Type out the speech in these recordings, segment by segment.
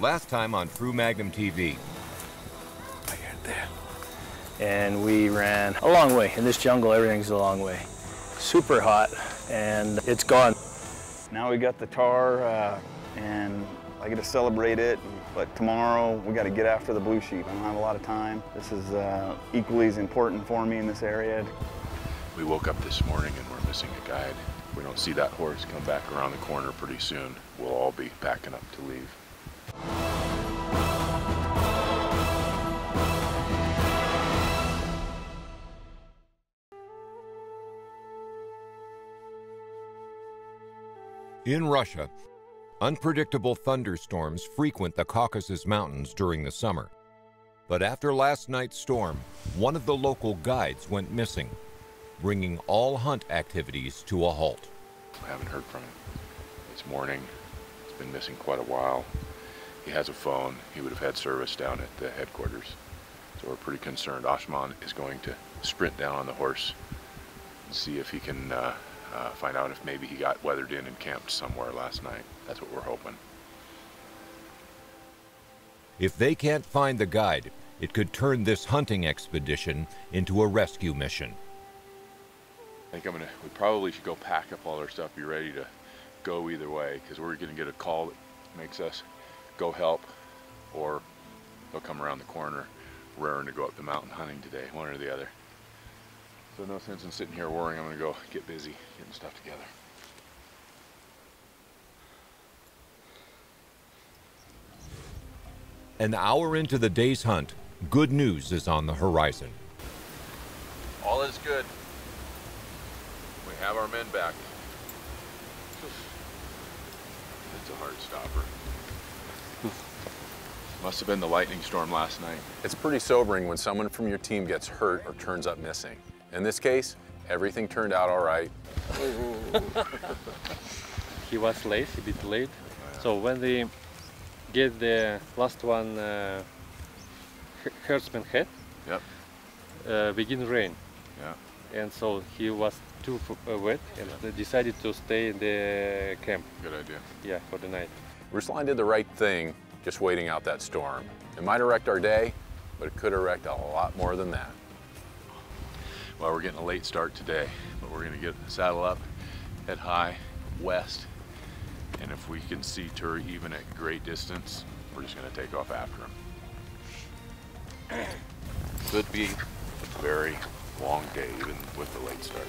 Last time on True Magnum TV. I get there. And we ran a long way. In this jungle, everything's a long way. Super hot, and it's gone. Now we got the tar, and I get to celebrate it, but tomorrow we got to get after the blue sheep. I don't have a lot of time. This is equally as important for me in this area. We woke up this morning and we're missing a guide. If we don't see that horse come back around the corner pretty soon, we'll all be packing up to leave. In Russia, unpredictable thunderstorms frequent the Caucasus Mountains during the summer. But after last night's storm, one of the local guides went missing, bringing all hunt activities to a halt. I haven't heard from him. It's morning. He's been missing quite a while. He has a phone. He would have had service down at the headquarters. So we're pretty concerned. Ashman is going to sprint down on the horse and see if he can find out if maybe he got weathered in and camped somewhere last night. That's what we're hoping. If they can't find the guide, it could turn this hunting expedition into a rescue mission. I think we probably should go pack up all our stuff, be ready to go either way, because we're going to get a call that makes us go help, or they'll come around the corner raring to go up the mountain hunting today, one or the other. So no sense in sitting here worrying. I'm going to go get busy getting stuff together. An hour into the day's hunt, good news is on the horizon. All is good. We have our men back. It's a hard stopper. Must have been the lightning storm last night. It's pretty sobering when someone from your team gets hurt or turns up missing. In this case, everything turned out all right. He was late, a bit late. So when they get the last one herdsman head, begin rain. Yeah. And so he was too wet and they decided to stay in the camp. Good idea. Yeah, for the night. Ruslan did the right thing just waiting out that storm. It might have wrecked our day, but it could have wrecked a lot more than that. Well, we're getting a late start today, but we're going to get the saddle up, head high, west, and if we can see Tur even at great distance, we're just going to take off after him. Could be a very long day, even with the late start.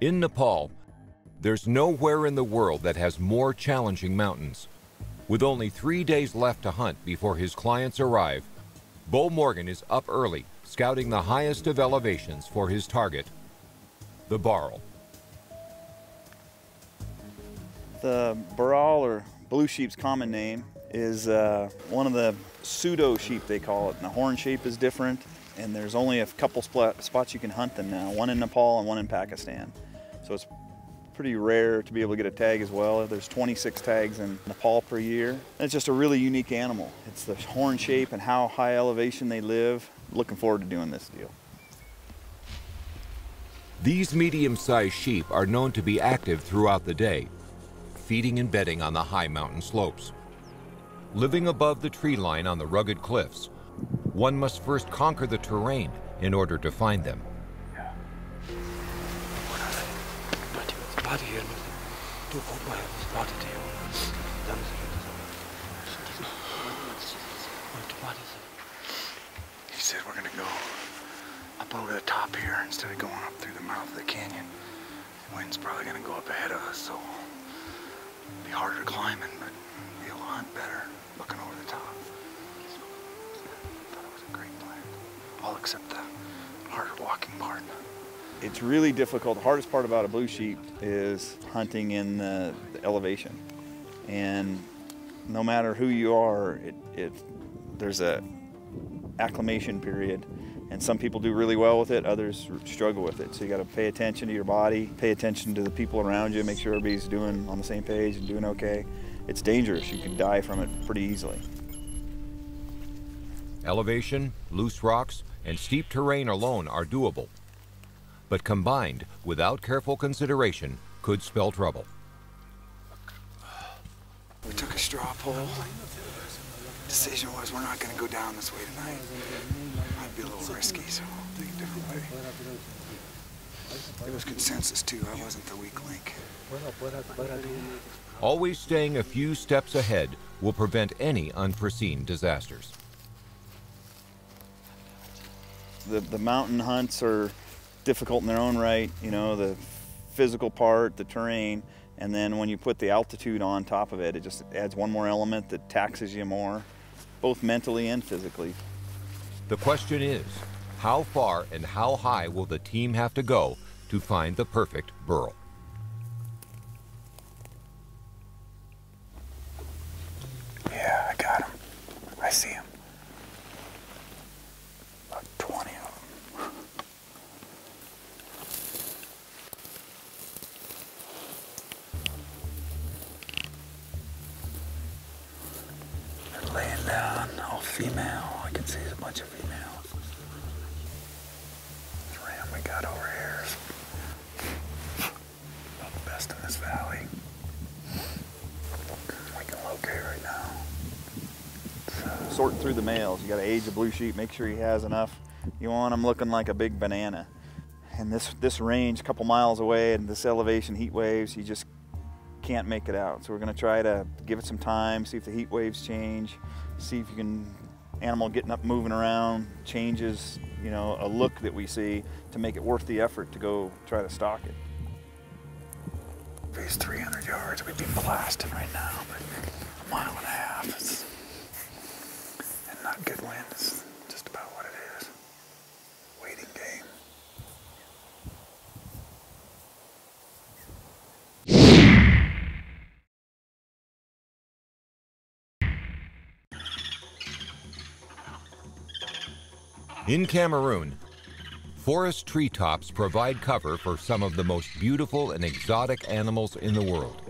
In Nepal, there's nowhere in the world that has more challenging mountains. With only 3 days left to hunt before his clients arrive, Bo Morgan is up early, scouting the highest of elevations for his target, the bharal. The bharal, or blue sheep's common name, is one of the pseudo sheep, they call it. And the horn shape is different, and there's only a couple spots you can hunt them now, one in Nepal and one in Pakistan. So it's pretty rare to be able to get a tag as well. There's 26 tags in Nepal per year. And it's just a really unique animal. It's the horn shape and how high elevation they live. Looking forward to doing this deal. These medium-sized sheep are known to be active throughout the day, feeding and bedding on the high mountain slopes. Living above the tree line on the rugged cliffs, one must first conquer the terrain in order to find them. He said we're gonna go up over the top here instead of going up through the mouth of the canyon. The wind's probably gonna go up ahead of us, so it'll be harder climbing, but be able to hunt better looking over the top. Thought it was a great plan. All except the harder walking part. It's really difficult. The hardest part about a blue sheep is hunting in the elevation. And no matter who you are, there's a acclimation period. And some people do really well with it, others struggle with it. So you got to pay attention to your body, pay attention to the people around you, make sure everybody's doing on the same page and doing okay. It's dangerous. You can die from it pretty easily. Elevation, loose rocks, and steep terrain alone are doable, but combined, without careful consideration, could spell trouble. We took a straw poll. Decision was we're not going to go down this way tonight. Might be a little risky, so we'll take a different way. There was consensus too. I wasn't the weak link. Always staying a few steps ahead will prevent any unforeseen disasters. The mountain hunts are difficult in their own right, you know, the physical part, the terrain, and then when you put the altitude on top of it, it just adds one more element that taxes you more, both mentally and physically. The question is, how far and how high will the team have to go to find the perfect burl? Yeah, I got him. I see him. About 20 of them. They're laying down, all female. I can see there's a bunch of females. This ram we got over here is about the best in this valley. We can locate right now. Sorting through the males, you got to age a blue sheep, make sure he has enough. You want him looking like a big banana. And this range, a couple miles away, and this elevation, heat waves, you just can't make it out. So we're going to try to give it some time, see if the heat waves change, see if you can, animal getting up, moving around, changes, you know, a look that we see to make it worth the effort to go try to stalk it. If he's 300 yards, we'd be blasting right now, but a mile and a half is and not good wind. It's just about what it is. Waiting game. In Cameroon, forest treetops provide cover for some of the most beautiful and exotic animals in the world.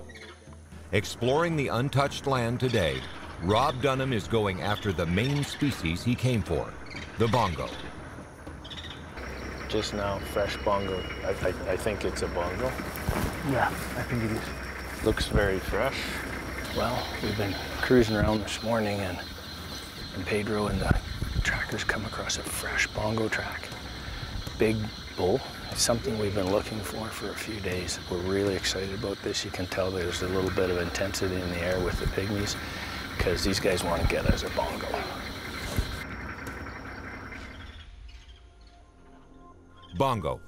Exploring the untouched land today, Rob Dunham is going after the main species he came for, the bongo. Just now, fresh bongo. I think it's a bongo. Yeah, I think it is. Looks very fresh. Well, we've been cruising around this morning and Pedro and the trackers come across a fresh bongo track. Big bull. It's something we've been looking for a few days. We're really excited about this. You can tell there's a little bit of intensity in the air with the pygmies because these guys want to get us a bongo. Bongo.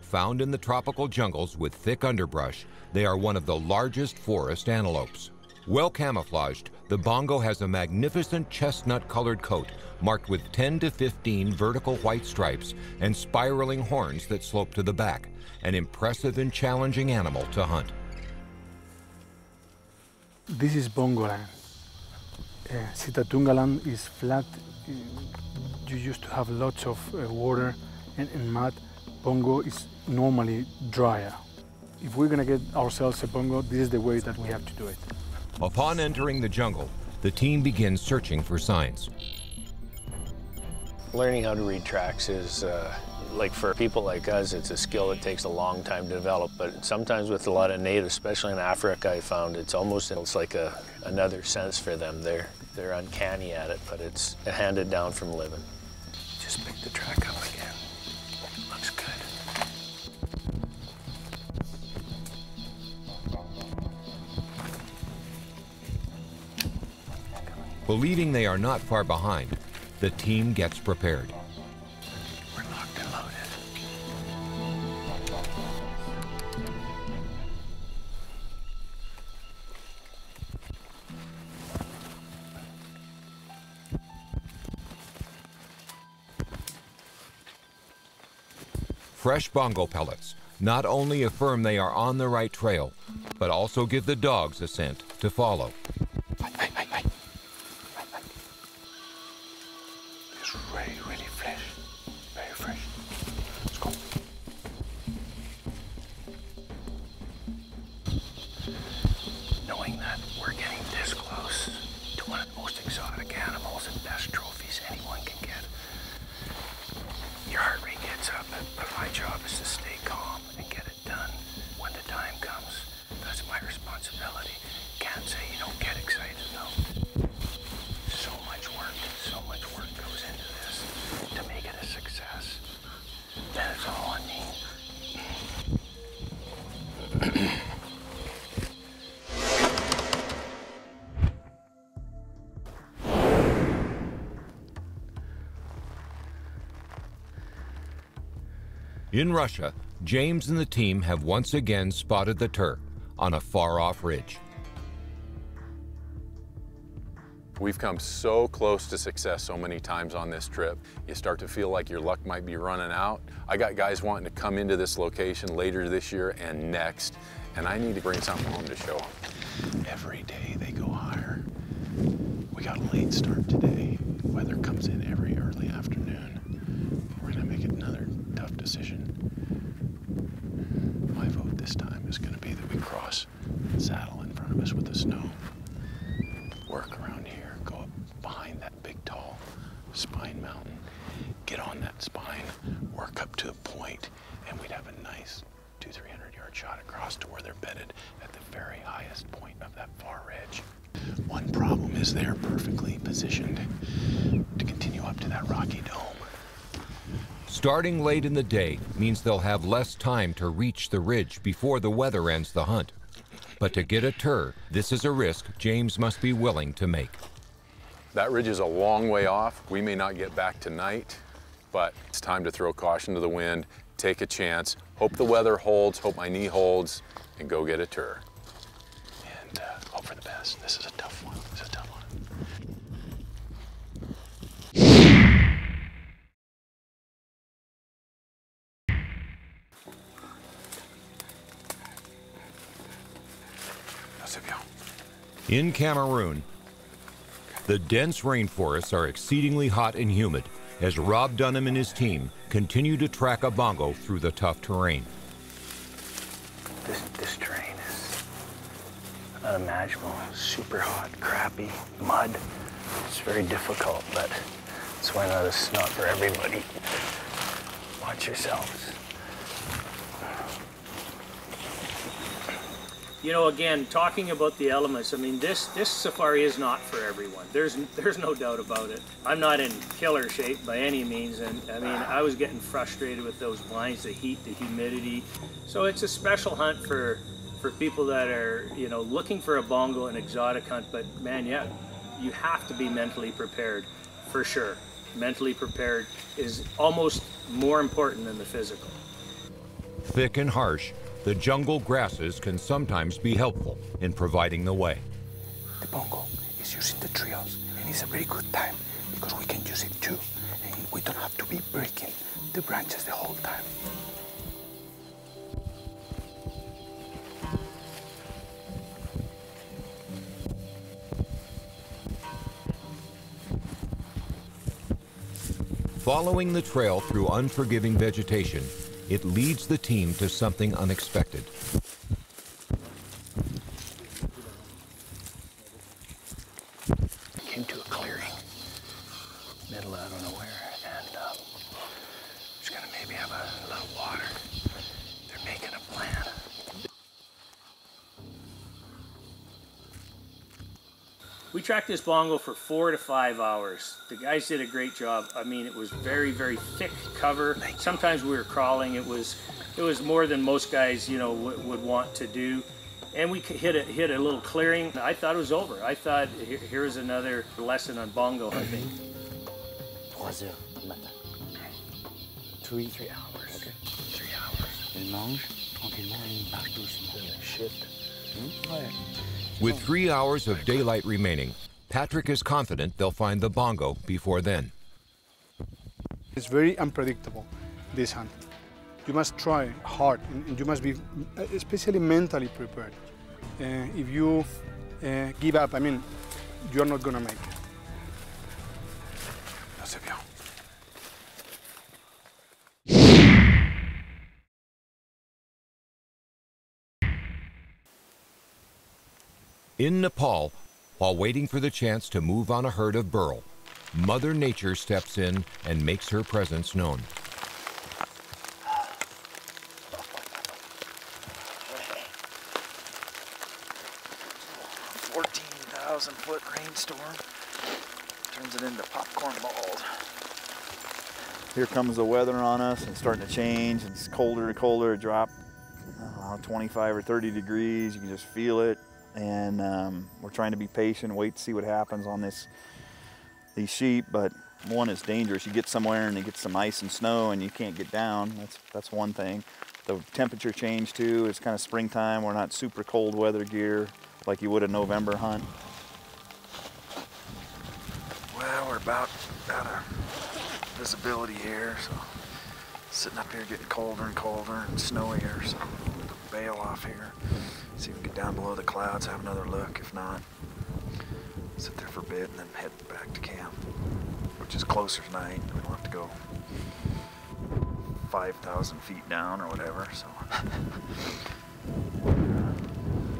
Found in the tropical jungles with thick underbrush, they are one of the largest forest antelopes. Well camouflaged, the bongo has a magnificent chestnut-colored coat marked with 10 to 15 vertical white stripes and spiraling horns that slope to the back, an impressive and challenging animal to hunt. This is bongo land. Sitatunga land is flat. You used to have lots of water and mud. Bongo is normally drier. If we're going to get ourselves a bongo, this is the way that we have to do it. Upon entering the jungle, the team begins searching for signs. Learning how to read tracks is, like for people like us, it's a skill that takes a long time to develop, but sometimes with a lot of natives, especially in Africa, I found it's like another sense for them. They're uncanny at it, but it's handed down from living. Just pick the track up again. Looks good. Believing they are not far behind, the team gets prepared. We're locked and loaded. Fresh bongo pellets not only affirm they are on the right trail, but also give the dogs a scent to follow. It's really fresh. Very fresh. Let's go. Knowing that we're getting this close to one of the most exotic animals and best trophies anyone can get, In Russia, James and the team have once again spotted the tur on a far-off ridge. We've come so close to success so many times on this trip. You start to feel like your luck might be running out. I got guys wanting to come into this location later this year and next, and I need to bring something home to show them. Every day they go higher. We got a late start today. Weather comes in every early afternoon. We're gonna make another tough decision. My vote this time is gonna be that we cross the saddle in front of us with the snow. Work around here, go up behind that big tall spine mountain, get on that spine, work up to a point, and we'd have a nice 200-300 yard shot across to where they're bedded at the very highest point of that far ridge. One problem is they're perfectly positioned to continue up to that rocky dome. Starting late in the day means they'll have less time to reach the ridge before the weather ends the hunt. But to get a tur, this is a risk James must be willing to make. That ridge is a long way off. We may not get back tonight, but it's time to throw caution to the wind, take a chance, hope the weather holds, hope my knee holds, and go get a tur. And hope for the best. This is a tough one. This is a tough one. In Cameroon, the dense rainforests are exceedingly hot and humid as Rob Dunham and his team continue to track a bongo through the tough terrain. This terrain is unimaginable. Super hot, crappy, mud. It's very difficult, but that's why it's not for everybody. Watch yourselves. You know, again, talking about the elements, I mean, this safari is not for everyone. There's no doubt about it. I'm not in killer shape by any means, and I mean, I was getting frustrated with those blinds, the heat, the humidity. So it's a special hunt for people that are, you know, looking for a bongo, an exotic hunt. But man, yeah, you have to be mentally prepared, for sure. Mentally prepared is almost more important than the physical. Thick and harsh, the jungle grasses can sometimes be helpful in providing the way. The bongo is using the trios, and it's a very good time because we can use it too, and we don't have to be breaking the branches the whole time. Following the trail through unforgiving vegetation, it leads the team to something unexpected. Came to a clearing, middle out of nowhere, and just gonna maybe have a little water. They're making a plan. We tracked this bongo for 4 to 5 hours. The guys did a great job. I mean, it was very, very thick cover. Sometimes we were crawling. It was more than most guys, you know, would want to do. And we hit a little clearing. I thought it was over. I thought here was another lesson on bongo hunting. 3 heures du matin. 3 hours. Okay. 3 hours. Il mange tranquillement et il marche doucement. Shift. Ouais. With 3 hours of daylight remaining, Patrick is confident they'll find the bongo before then. It's very unpredictable, this hunt. You must try hard, and you must be especially mentally prepared. If you give up, I mean, you're not gonna make it. C'est bien. In Nepal, while waiting for the chance to move on a herd of bharal, Mother Nature steps in and makes her presence known. 14,000-foot rainstorm turns it into popcorn balls. Here comes the weather on us, and it's starting to change. It's colder and colder. It dropped, I don't know, 25 or 30 degrees. You can just feel it. And we're trying to be patient, wait to see what happens on these sheep, but One is dangerous. You get somewhere and you get some ice and snow and you can't get down. That's one thing. The temperature change too. It's kind of springtime. We're not super cold weather gear like you would a November hunt. Well, we're about out of visibility here, so sitting up here getting colder and colder and snowier, so bail off here. See if we can get down below the clouds, have another look. If not, sit there for a bit and then head back to camp, which is closer tonight. We don't have to go 5,000 feet down or whatever, so a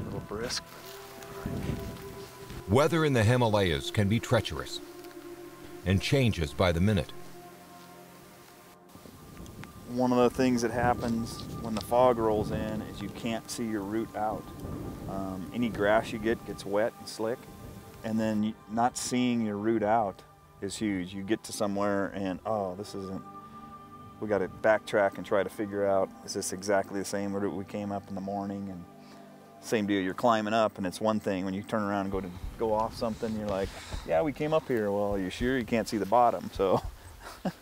little brisk. Weather in the Himalayas can be treacherous and changes by the minute. One of the things that happens when the fog rolls in is you can't see your route out. Any grass you get gets wet and slick, and then not seeing your route out is huge. You get to somewhere and, oh, this isn't, we got to backtrack and try to figure out, is this exactly the same route we came up in the morning? And same deal, you're climbing up, and it's one thing when you turn around and go off something, you're like, yeah, we came up here. Well, you're sure? You can't see the bottom, so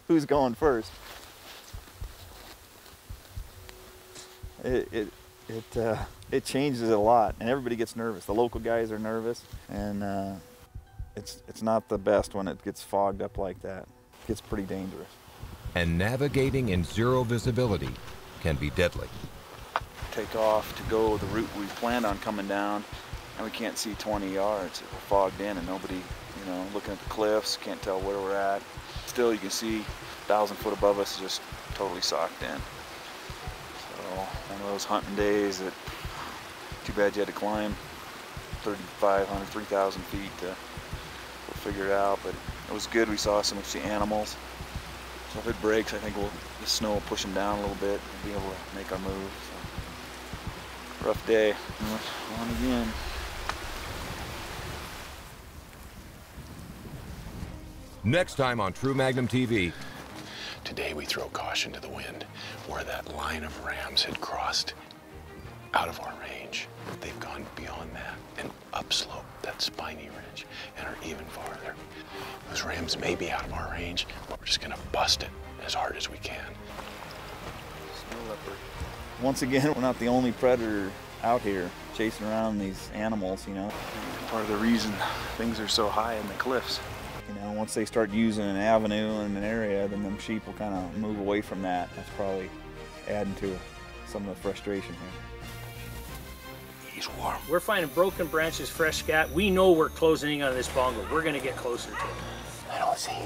who's going first? It changes a lot, and everybody gets nervous. The local guys are nervous, and it's not the best when it gets fogged up like that. It gets pretty dangerous. And navigating in zero visibility can be deadly. Take off to go the route we planned on coming down, and we can't see 20 yards. We're fogged in, and nobody, you know, looking at the cliffs, can't tell where we're at. Still, you can see 1,000 foot above us is just totally socked in. So one of those hunting days that, too bad you had to climb 3,500, 3,000 feet to figure it out, but it was good. We saw some of the animals. So if it breaks, I think the snow will push them down a little bit and be able to make our move. So, rough day. On again. Next time on True Magnum TV. Today we throw caution to the wind. Where that line of rams had crossed out of our range, they've gone beyond that and upslope that spiny ridge and are even farther. Those rams may be out of our range, but we're just gonna bust it as hard as we can. Snow leopard. Once again, we're not the only predator out here chasing around these animals, you know. Part of the reason things are so high in the cliffs. You know, once they start using an avenue in an area, then them sheep will kind of move away from that. That's probably adding to some of the frustration here. He's warm. We're finding broken branches, fresh scat. We know we're closing in on this bongo. We're going to get closer to it. I don't see.